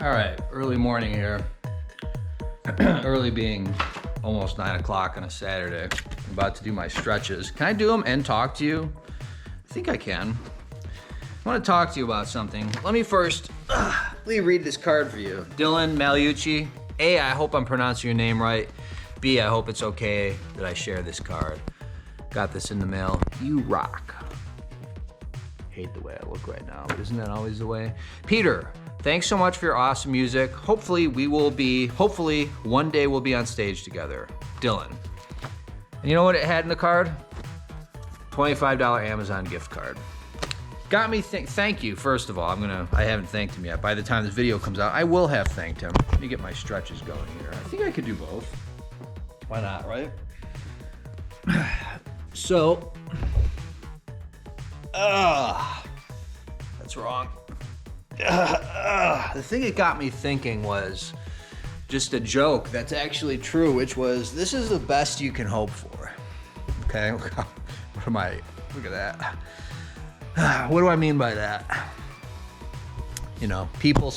All right, early morning here. Early being almost 9 o'clock on a Saturday. I'm about to do my stretches. Can I do them and talk to you? I think I can. I want to talk to you about something. Let me first, let me read this card for you. Dylan Maliucci. A, I hope I'm pronouncing your name right. B, I hope it's okay that I share this card. Got this in the mail. You rock. Hate the way I look right now, but isn't that always the way? Peter, thanks so much for your awesome music. Hopefully one day we'll be on stage together. Dylan. And you know what it had in the card? $25 Amazon gift card. Got me thank you, first of all. I haven't thanked him yet. By the time this video comes out, I will have thanked him. Let me get my stretches going here. I think I could do both. Why not, right? So, that's wrong. The thing that got me thinking was just a joke that's actually true, which was, this is the best you can hope for. Okay, look at that. What do I mean by that? You know, people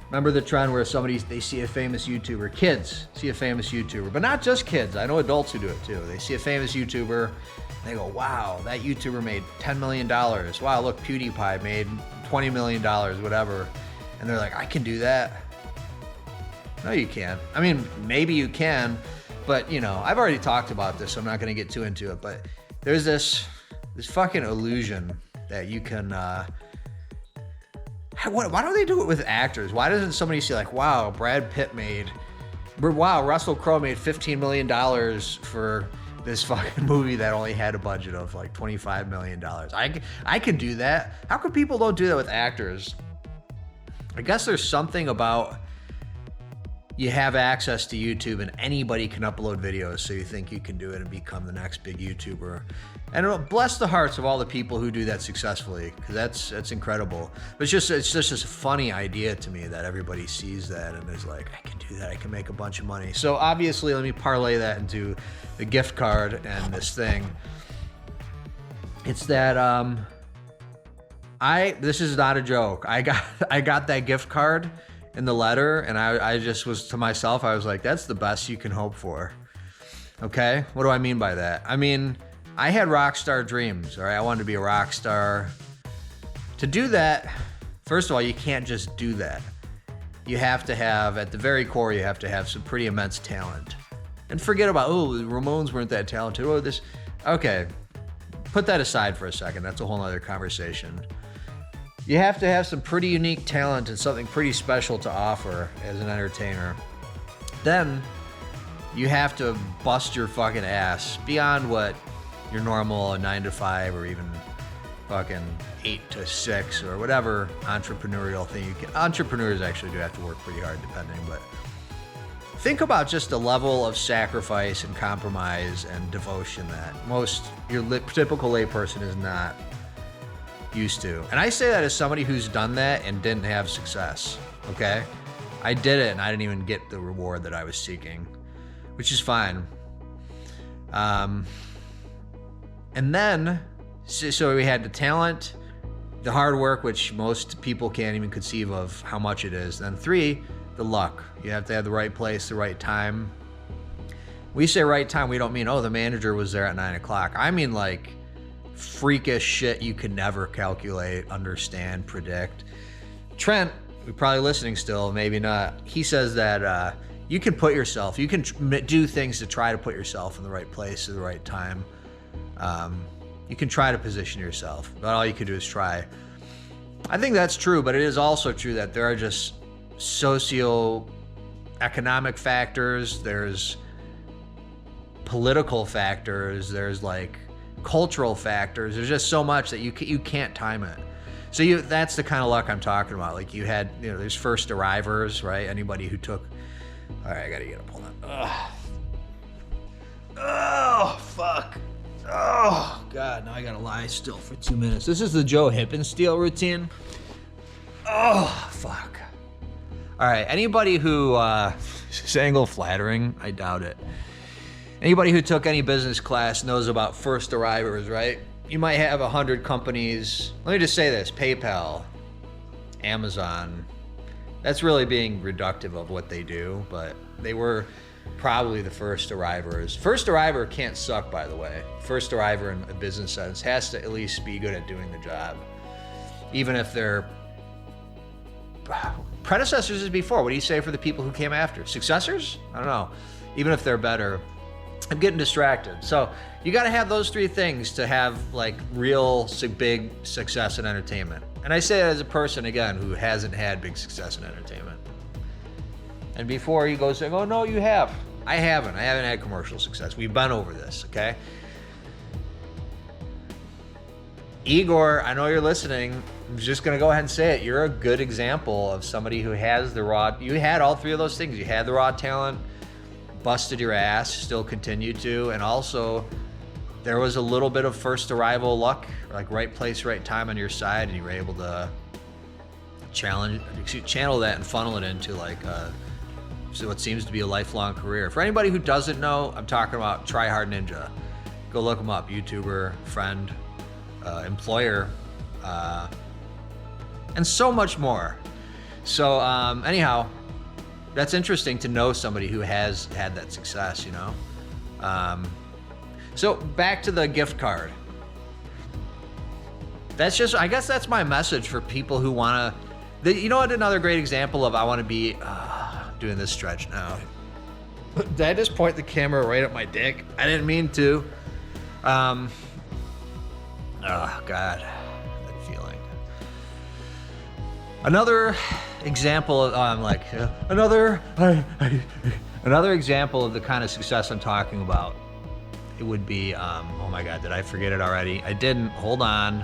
remember the trend where they see a famous YouTuber, kids see a famous YouTuber, but not just kids. I know adults who do it too. They see a famous YouTuber, they go, wow, that YouTuber made $10 million. Wow, look, PewDiePie made $20 million, whatever. And they're like, I can do that. No, you can't. I mean, maybe you can, but you know, I've already talked about this, so I'm not gonna get too into it, but there's this fucking illusion that you can, why don't they do it with actors? Why doesn't somebody see like, wow, Russell Crowe made $15 million for this fucking movie that only had a budget of like $25 million. I can do that. How come people don't do that with actors? I guess there's something about you have access to YouTube and anybody can upload videos, so you think you can do it and become the next big YouTuber. And bless the hearts of all the people who do that successfully, because that's incredible. But it's just a funny idea to me that everybody sees that and is like, I can do that, I can make a bunch of money. So obviously, let me parlay that into the gift card and this thing. It's that this is not a joke. I got that gift card in the letter, and I just was to myself, I was like, that's the best you can hope for. Okay? What do I mean by that? I mean, I had rock star dreams, all right? I wanted to be a rock star. To do that, first of all, you can't just do that. You have to have, at the very core, you have to have some pretty immense talent. And forget about, the Ramones weren't that talented. Okay, put that aside for a second. That's a whole other conversation. You have to have some pretty unique talent and something pretty special to offer as an entertainer. Then you have to bust your fucking ass beyond what your normal 9 to 5 or even fucking 8 to 6 or whatever entrepreneurial thing you can. Entrepreneurs actually do have to work pretty hard depending, but think about just the level of sacrifice and compromise and devotion that your typical layperson is not used to. And I say that as somebody who's done that and didn't have success, okay? I did it and I didn't even get the reward that I was seeking, which is fine. And then, so we had the talent, the hard work, which most people can't even conceive of how much it is. Then 3, the luck. You have to have the right place, the right time. We say right time, we don't mean, the manager was there at 9 o'clock. I mean like freakish shit you can never calculate, understand, predict. Trent, we're probably listening still, maybe not. He says that you can do things to try to put yourself in the right place at the right time. You can try to position yourself, but all you can do is try. I think that's true, but it is also true that there are just socio-economic factors, there's political factors, there's like cultural factors. There's just so much that you can't time it. So that's the kind of luck I'm talking about. Like you had, there's first arrivers, right? Anybody who took. All right, I gotta get up. Hold on. Oh, fuck. Oh, God. Now I gotta lie still for 2 minutes. This is the Joe Hippensteel routine. Oh, fuck. All right. Anybody who, is this angle flattering? I doubt it. Anybody who took any business class knows about first arrivers, right? You might have 100 companies. Let me just say this: PayPal, Amazon, That's really being reductive of what they do, but they were probably the first arrivers. First arriver can't suck, by the way. First arriver in a business sense has to at least be good at doing the job. Even if they're predecessors is before. What do you say for the people who came after? Successors? I don't know. Even if they're better. I'm getting distracted. So you got to have those three things to have like real big success in entertainment. And I say it as a person, again, who hasn't had big success in entertainment. And before he goes saying, oh, no, you have. I haven't had commercial success. We've been over this, okay? Igor, I know you're listening. I'm just going to go ahead and say it. You're a good example of somebody who has the raw, you had all three of those things. You had the raw talent, busted your ass, still continue to, and also there was a little bit of first arrival luck, like right place, right time on your side, and you were able to channel that and funnel it into like so what seems to be a lifelong career. For anybody who doesn't know, I'm talking about Try Hard Ninja. Go look him up, YouTuber, friend, employer, and so much more. So anyhow, that's interesting to know somebody who has had that success, you know? So back to the gift card. That's just, I guess that's my message for people who want to, you know what, another great example of I want to be doing this stretch now. Did I just point the camera right at my dick? I didn't mean to. Oh God, that feeling. Another example of, another example of the kind of success I'm talking about. It would be, oh my God, did I forget it already? I didn't, hold on.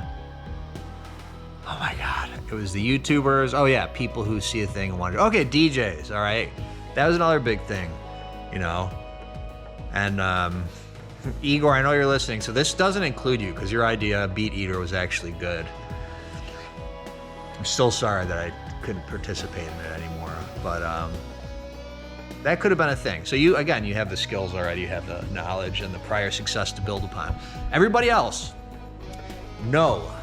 Oh my God, it was the YouTubers. Oh yeah, people who see a thing and wonder. Okay, DJs, all right. That was another big thing, you know. And Igor, I know you're listening, so this doesn't include you because your idea, Beat Eater, was actually good. I'm still sorry that I couldn't participate in it anymore, but that could have been a thing. So you, again, you have the skills already, you have the knowledge and the prior success to build upon. Everybody else,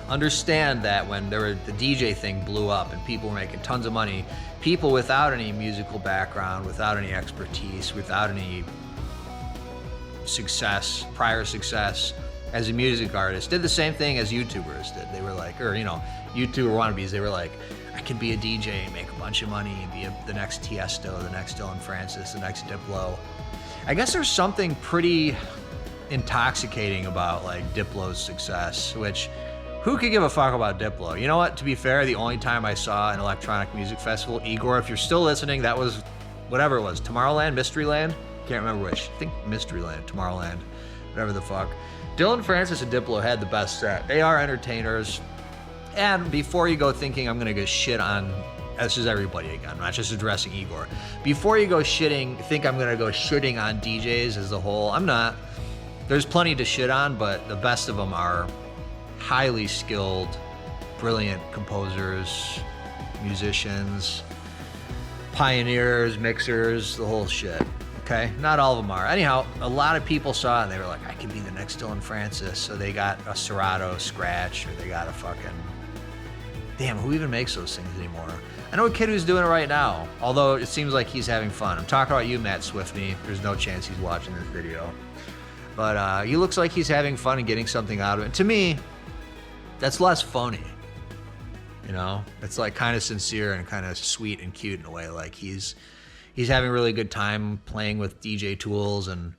understand that when the DJ thing blew up and people were making tons of money, people without any musical background, without any expertise, without any success, prior success as a music artist, did the same thing as YouTubers did. They were like, or, you know, YouTuber wannabes, they were like, I can be a DJ and make a bunch of money and be the next Tiesto, the next Dylan Francis, the next Diplo. I guess there's something pretty intoxicating about like Diplo's success, which who could give a fuck about Diplo? You know what? To be fair, the only time I saw an electronic music festival, Igor, if you're still listening, that was whatever it was, Tomorrowland, Mysteryland? Can't remember which. I think Mysteryland, Tomorrowland, whatever the fuck. Dylan Francis and Diplo had the best set. They are entertainers. And before you go thinking I'm gonna go shit on, this is everybody again, I'm not just addressing Igor. Before you go think I'm gonna go shitting on DJs as a whole, I'm not. There's plenty to shit on, but the best of them are highly skilled, brilliant composers, musicians, pioneers, mixers, the whole shit. Okay, not all of them are. Anyhow, a lot of people saw it and they were like, I can be the next Dylan Francis. So they got a Serato Scratch, or they got a fucking, damn, who even makes those things anymore? I know a kid who's doing it right now, although it seems like he's having fun. I'm talking about you, Matt Swiftney. There's no chance he's watching this video. But he looks like he's having fun and getting something out of it. And to me, that's less phony. You know, it's like kind of sincere and kind of sweet and cute in a way. Like he's having a really good time playing with DJ tools, and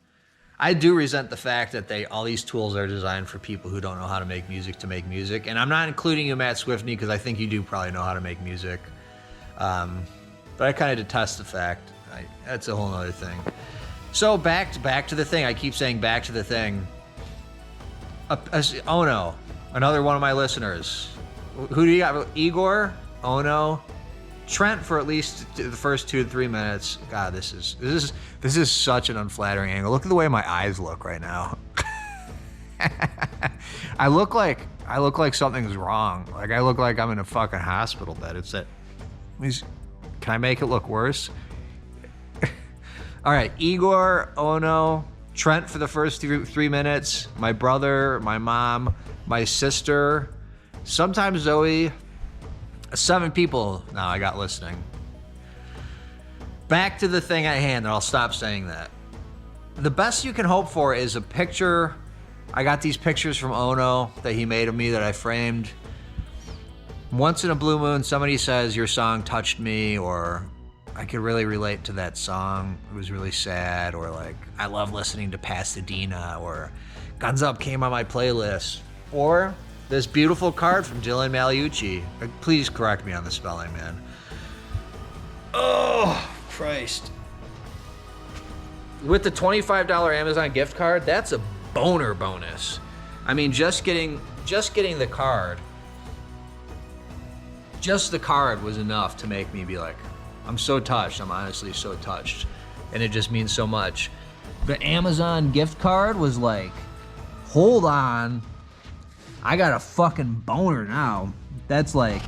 I do resent the fact that all these tools are designed for people who don't know how to make music. And I'm not including you, Matt Swiftney, because I think you do probably know how to make music. But I kind of detest the fact. That's a whole other thing. So back to the thing. I keep saying back to the thing. Ono, another one of my listeners. Who do you got? Igor, Ono, Trent for at least the first 2 to 3 minutes. God, this is such an unflattering angle. Look at the way my eyes look right now. I look like something's wrong. Like I look like I'm in a fucking hospital bed. It's that. Can I make it look worse? All right, Igor, Ono, Trent for the first 3 minutes. My brother, my mom, my sister, sometimes Zoe. 7 people now I got listening. back to the thing at hand, and I'll stop saying that. The best you can hope for is a picture. I got these pictures from Ono that he made of me that I framed. Once in a blue moon, somebody says, your song touched me, or I could really relate to that song. It was really sad, or like, I love listening to Pasadena, or Guns Up came on my playlist, or this beautiful card from Dylan Maliucci. Please correct me on the spelling, man. Oh, Christ. With the $25 Amazon gift card, that's a boner bonus. I mean, just getting the card, just the card was enough to make me be like, I'm so touched. I'm honestly so touched. And it just means so much. The Amazon gift card was like, hold on. I got a fucking boner now. That's like,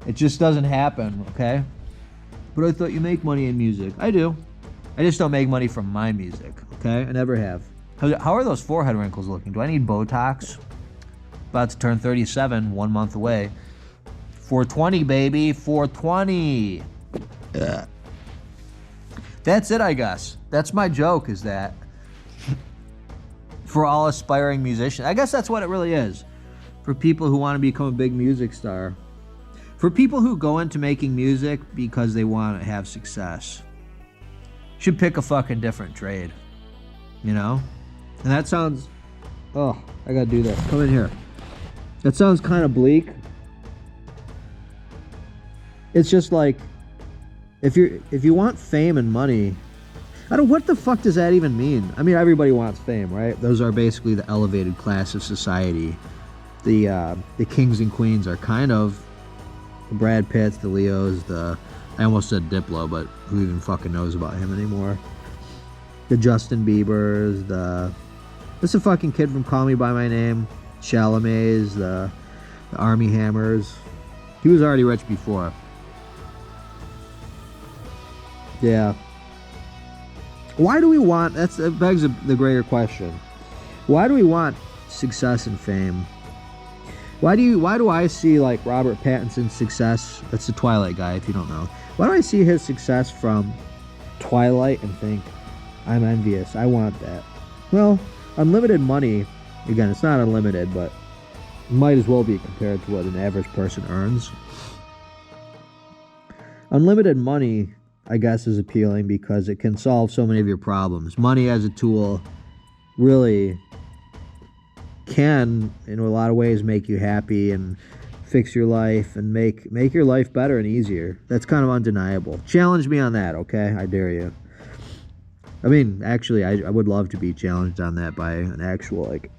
it just doesn't happen, okay? But I thought you make money in music. I do. I just don't make money from my music, okay? I never have. How are those forehead wrinkles looking? Do I need Botox? About to turn 37, 1 month away. 420, baby, 420. Ugh. That's it, I guess. That's my joke, is that for all aspiring musicians. I guess that's what it really is. For people who want to become a big music star. For people who go into making music because they want to have success. Should pick a fucking different trade. You know? And that sounds... Oh, I gotta do that. Come in here. That sounds kind of bleak. It's just like, if you want fame and money, what the fuck does that even mean? I mean, everybody wants fame, right? Those are basically the elevated class of society. The kings and queens are kind of the Brad Pitts, the Leos, I almost said Diplo, but who even fucking knows about him anymore? The Justin Biebers, this a fucking kid from Call Me By My Name, Chalamets, the Army Hammers. He was already rich before. Yeah. Why do we want, that begs the greater question. Why do we want success and fame? Why do I see like Robert Pattinson's success? That's the Twilight guy, if you don't know. Why do I see his success from Twilight and think, I'm envious, I want that? Well, unlimited money, again, it's not unlimited, but might as well be compared to what an average person earns. Unlimited money, I guess, is appealing because it can solve so many of your problems. Money as a tool really can, in a lot of ways, make you happy and fix your life and make your life better and easier. That's kind of undeniable. Challenge me on that, okay? I dare you. I mean, actually, I would love to be challenged on that by an actual, like,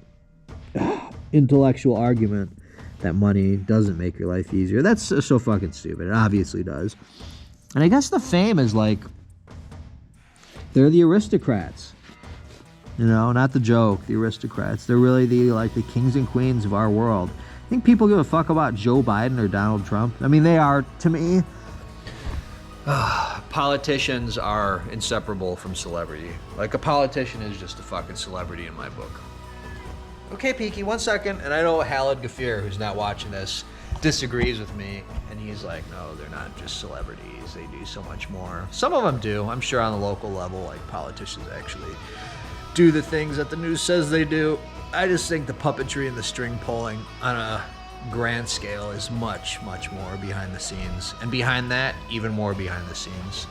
intellectual argument that money doesn't make your life easier. That's so fucking stupid. It obviously does. And I guess the fame is like, they're the aristocrats. You know, not the joke, the aristocrats. They're really the kings and queens of our world. I think people give a fuck about Joe Biden or Donald Trump. I mean, they are, to me. Politicians are inseparable from celebrity. Like, a politician is just a fucking celebrity in my book. Okay, Peaky, 1 second. And I know Halid Gafir, who's not watching this, disagrees with me. And he's like, no, they're not just celebrities. They do so much more. Some of them do. I'm sure on the local level, like, politicians actually do the things that the news says they do. I just think the puppetry and the string pulling on a grand scale is much, much more behind the scenes. And behind that, even more behind the scenes.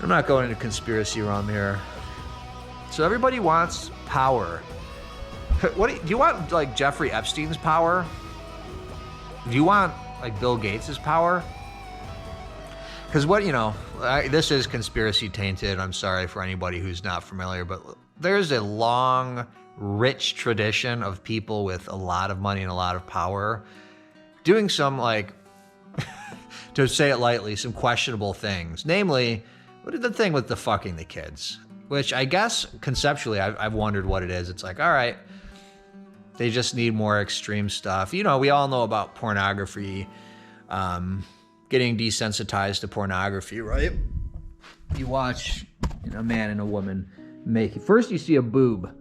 I'm not going into conspiracy realm here. So everybody wants power. Do you want, like, Jeffrey Epstein's power? Do you want, like, Bill Gates' power? Because this is conspiracy tainted. I'm sorry for anybody who's not familiar, but there's a long, rich tradition of people with a lot of money and a lot of power doing some, like, to say it lightly, some questionable things. Namely, what is the thing with the fucking the kids? Which I guess conceptually, I've wondered what it is. It's like, all right, they just need more extreme stuff. You know, we all know about pornography, getting desensitized to pornography, right? You watch a man and a woman first you see a boob,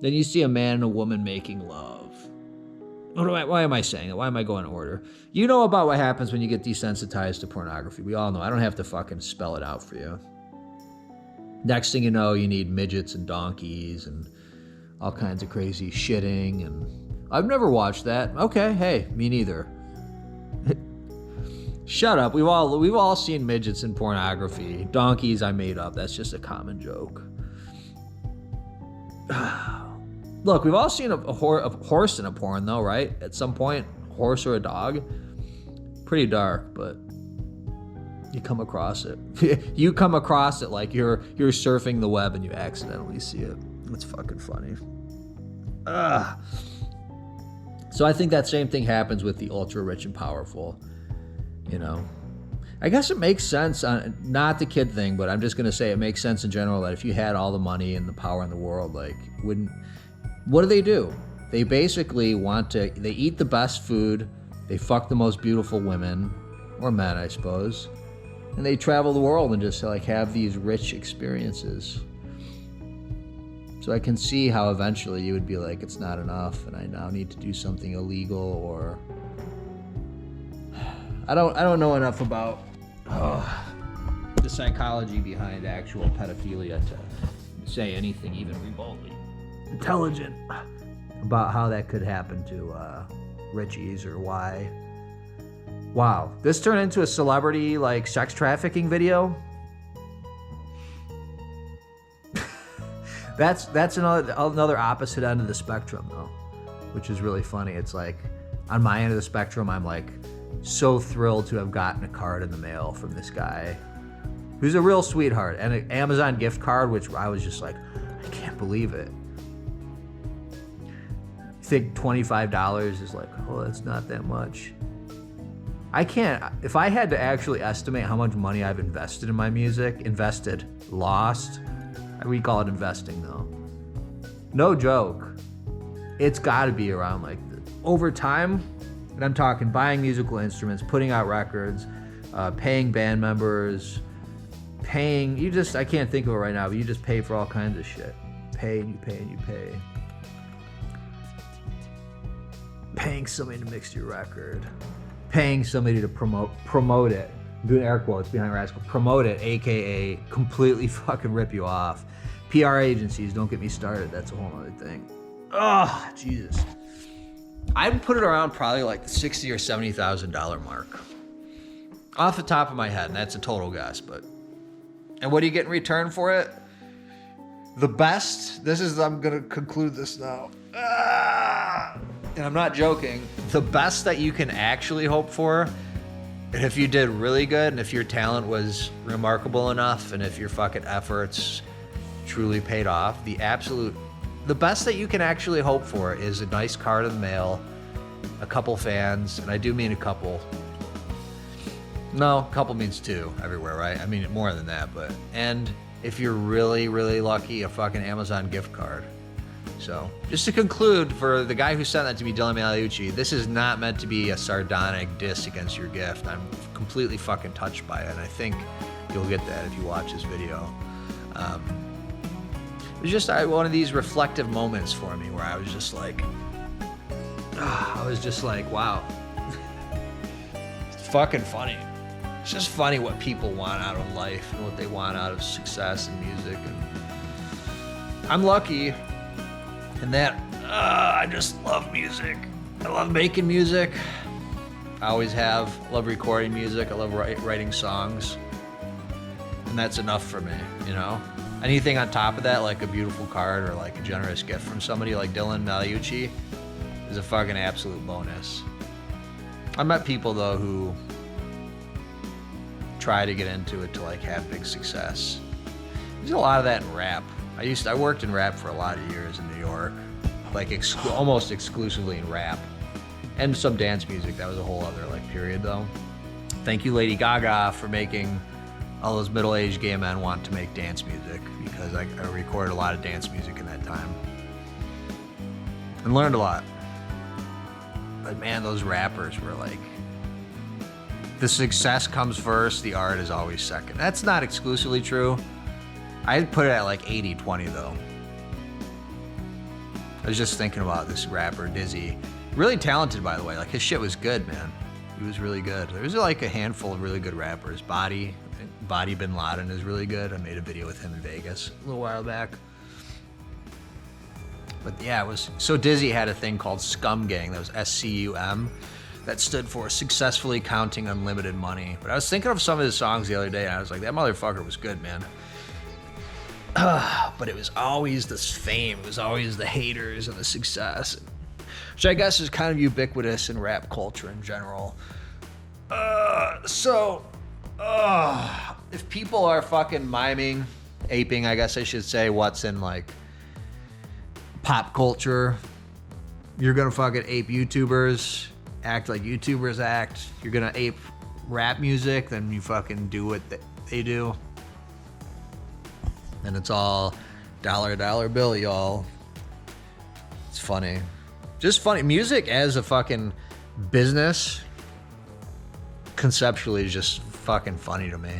then you see a man and a woman making love. Why am I saying it? Why am I going in order? You know about what happens when you get desensitized to pornography. We all know. I don't have to fucking spell it out for you. Next thing you know, you need midgets and donkeys and all kinds of crazy shitting. And I've never watched that. Okay, hey, me neither. Shut up. We've all seen midgets in pornography. Donkeys I made up. That's just a common joke. Look, we've all seen a horse in a porn, though, right? At some point, horse or a dog. Pretty dark, but you come across it. You come across it like you're surfing the web and you accidentally see it. It's fucking funny. So I think that same thing happens with the ultra rich and powerful. You know, I guess it makes sense. Not the kid thing, but I'm just gonna say it makes sense in general that if you had all the money and the power in the world, like, what do? They basically they eat the best food, they fuck the most beautiful women, or men, I suppose, and they travel the world and just like have these rich experiences. So I can see how eventually you would be like, it's not enough, and I now need to do something illegal, or I don't know enough about the psychology behind actual pedophilia to say anything even remotely intelligent about how that could happen to Richies or why. Wow, this turned into a celebrity like sex trafficking video. That's another opposite end of the spectrum though, which is really funny. It's like on my end of the spectrum, I'm like so thrilled to have gotten a card in the mail from this guy who's a real sweetheart, and an Amazon gift card, which I was just like, I can't believe it. You think $25 is like, oh, that's not that much. I can't, if I had to actually estimate how much money I've invested in my music, lost, we call it investing though. No joke. It's gotta be around like, over time, and I'm talking buying musical instruments, putting out records, paying band members, I can't think of it right now, but you just pay for all kinds of shit. Pay and you pay and you pay. Paying somebody to mix your record. Paying somebody to promote it. I'm doing air quotes behind Rascal. Promote it, aka completely fucking rip you off. PR agencies, don't get me started. That's a whole other thing. Oh, Jesus. I'd put it around probably like the $60,000 or $70,000 mark. Off the top of my head, and that's a total guess, but. And what do you get in return for it? The best, I'm gonna conclude this now. And I'm not joking. The best that you can actually hope for, and if you did really good, and if your talent was remarkable enough, and if your fucking efforts truly paid off, the best that you can actually hope for is a nice card in the mail, a couple fans, and I do mean a couple. No, a couple means two everywhere, right? I mean more than that, and if you're really, really lucky, a fucking Amazon gift card. So, just to conclude, for the guy who sent that to me, Dylan Maliucci, this is not meant to be a sardonic diss against your gift. I'm completely fucking touched by it, and I think you'll get that if you watch this video. It was just one of these reflective moments for me where I was just like, wow. It's fucking funny. It's just funny what people want out of life and what they want out of success and music. And I'm lucky in that I just love music. I love making music. I always have. I love recording music. I love writing songs. And that's enough for me, you know? Anything on top of that, like a beautiful card or like a generous gift from somebody like Dylan Maliucci, is a fucking absolute bonus. I met people though who try to get into it to like have big success. There's a lot of that in rap. I worked in rap for a lot of years in New York, like almost exclusively in rap, and some dance music. That was a whole other like period though. Thank you, Lady Gaga, for making all those middle-aged gay men want to make dance music, because I recorded a lot of dance music in that time and learned a lot. But man, those rappers were like, the success comes first, the art is always second. That's not exclusively true. I'd put it at like 80-20 though. I was just thinking about this rapper, Dizzy, Really talented, by the way. Like, his shit was good, man. He was really good. There was like a handful of really good rappers. Body Bin Laden is really good. I made a video with him in Vegas a little while back. But yeah, it was so Dizzy had a thing called Scum Gang. That was SCUM. That stood for Successfully Counting Unlimited Money. But I was thinking of some of his songs the other day, and I was like, that motherfucker was good, man. But it was always this fame. It was always the haters and the success, which I guess is kind of ubiquitous in rap culture in general. If people are fucking miming, aping, I guess I should say, what's in like pop culture, you're gonna fucking ape YouTubers, act like YouTubers act. You're gonna ape rap music, then you fucking do what they do. And it's all dollar bill, y'all. It's funny. Just funny. Music as a fucking business, conceptually, is just fucking funny to me.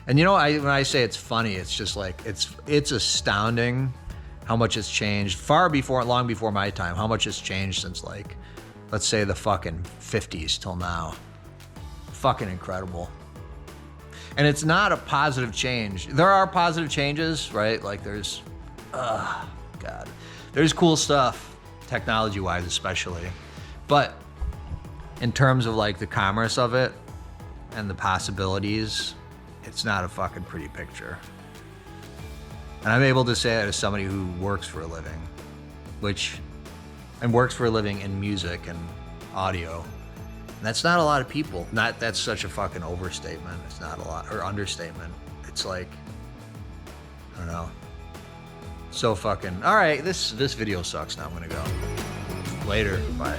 And you know, when I say it's funny, it's just like, it's astounding how much it's changed. Long before my time, how much it's changed since, like, let's say the fucking 50s till now. Fucking incredible. And it's not a positive change. There are positive changes, right? Like there's, God, there's cool stuff, technology-wise especially. But in terms of like the commerce of it and the possibilities, it's not a fucking pretty picture. And I'm able to say that as somebody who works for a living, and works for a living in music and audio. And that's not a lot of people. That's such a fucking overstatement. It's not a lot, or understatement. It's like, I don't know. So fucking, all right, this video sucks. Now I'm gonna go. Later, bye.